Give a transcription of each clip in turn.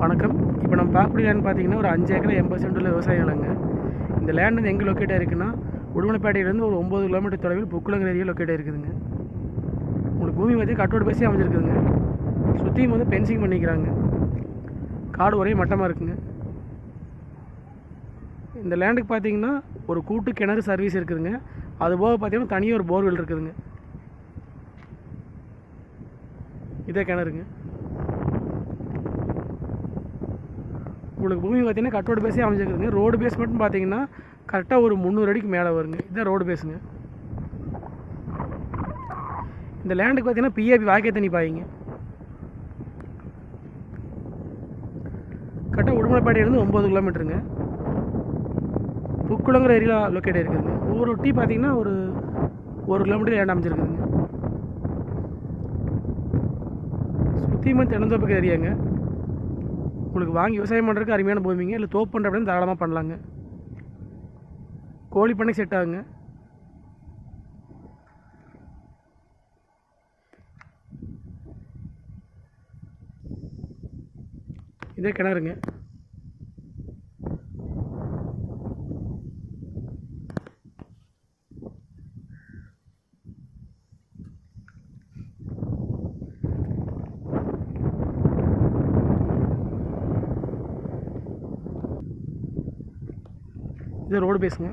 வணக்கம். இப்போ நம்ம பார்க்கக்கூடிய லேண்ட் பார்த்தீங்கன்னா ஒரு 5 ஏக்கர் 80 சென்ட் உள்ள விவசாய நிலங்க. இந்த லேண்ட் வந்து எங்கே லொக்கேட் ஆகிருக்குன்னா உடுமலைப்பேட்டையிலேருந்து ஒரு 9 கிலோமீட்டர் தொலைவில் புக்குளங்கர் ஏரியா லொக்கேட் ஆகிருக்குதுங்க. உங்களுக்கு பூமி வந்து கட்டோடு பேசி அமைஞ்சிருக்குதுங்க. சுற்றியும் வந்து பென்சிங் பண்ணிக்கிறாங்க. காடு ஒரே மட்டமாக இருக்குங்க. இந்த லேண்டுக்கு பார்த்தீங்கன்னா ஒரு கூட்டு கிணறு சர்வீஸ் இருக்குதுங்க. அதுபோக பார்த்தீங்கன்னா தனியாக ஒரு போர்வெல் இருக்குதுங்க. இதே கிணறுங்க. உங்களுக்கு பூமி பார்த்தீங்கன்னா கட்டோடு பேஸே அமைஞ்சிருக்குதுங்க. ரோடு பேஸ் மட்டும் பார்த்தீங்கன்னா கரெக்டாக ஒரு 300 அடிக்கு மேலே வருங்க. இதுதான் ரோடு பேஸுங்க. இந்த லேண்டுக்கு பார்த்தீங்கன்னா பிஏபி வாய்க்கை தண்ணி பாய்ங்க. கரெக்டாக உடுமலைப்பேட்டையிலேருந்து 9 கிலோமீட்டருங்க. புக்குளங்கிற ஏரியா லொக்கேட் இருக்குதுங்க. ஒவ்வொரு டீ பார்த்தீங்கன்னா ஒரு 1 கிலோமீட்டர் லேண்ட் அமைஞ்சிருக்குதுங்க. சுற்றியுமே தென்னந்தோப்புக்கு ஏரியாங்க. உங்களுக்கு வாங்கி விவசாயம் பண்ணுறதுக்கு அருமையான பூமிங்க. இல்லை தோப்பு பண்ணுற அப்படின்னு தாராளமாக பண்ணலாங்க. கோழி பண்ணை செட் ஆகுங்க. இதே கிணறுங்க. இது ரோடு பேஸுங்க.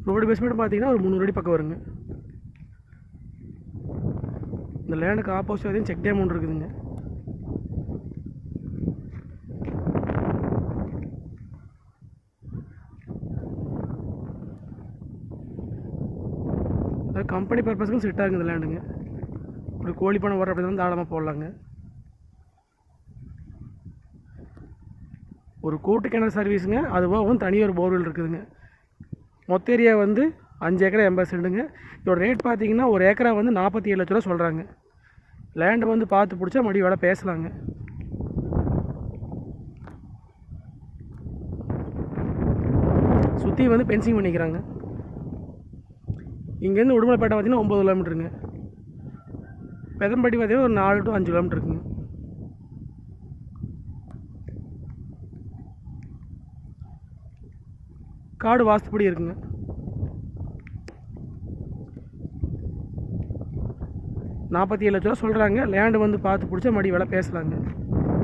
ரோடு பேஸ் மட்டும் பார்த்தீங்கன்னா ஒரு 300 அடி பக்கம் வருங்க. இந்த லேண்டுக்கு ஆப்போசிட் பார்த்தீங்கன்னா செக் டேம் ஒன்று இருக்குதுங்க. அதாவது கம்பெனி பர்பஸ்க்கும் செட் ஆகுங்க இந்த லேண்டுங்க. ஒரு கோழி பண்ணை வர அப்படி தான் தாராளமாக போடலாங்க. ஒரு கூட்டு கிணறு சர்வீஸுங்க. அதுபோக வந்து தனியாக ஒரு போர்வெல் இருக்குதுங்க. மொத்த ஏரியா வந்து 5 ஏக்கர் 80 சென்ட்டுங்க. இதோட ரேட் பார்த்தீங்கன்னா ஒரு ஏக்கரா வந்து 47 லட்ச ரூபா சொல்கிறாங்க. லேண்டு வந்து பார்த்து பிடிச்சா மறுபடியும் வேலை பேசலாங்க. சுற்றி வந்து பென்சிங் பண்ணிக்கிறாங்க. இங்கேருந்து உடுமலைப்பேட்டை பார்த்தீங்கன்னா 9 கிலோமீட்டருங்க. பெதம்பட்டி பார்த்தீங்கன்னா ஒரு 4 to 5 கிலோமீட்டர் இருக்குங்க. காடு வாஸ்துப்படி இருக்குங்க. $47 லட்ச ரூபா சொல்கிறாங்க. லேண்டு வந்து பார்த்து பிடிச்சா மறுபடியும் வேலை பேசலாங்க.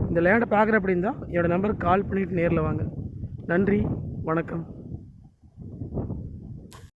இந்த லேண்டை பார்க்குற அப்படின்னு தான் என்னோடய நம்பருக்கு கால் பண்ணிவிட்டு நேரில் வாங்க. நன்றி, வணக்கம்.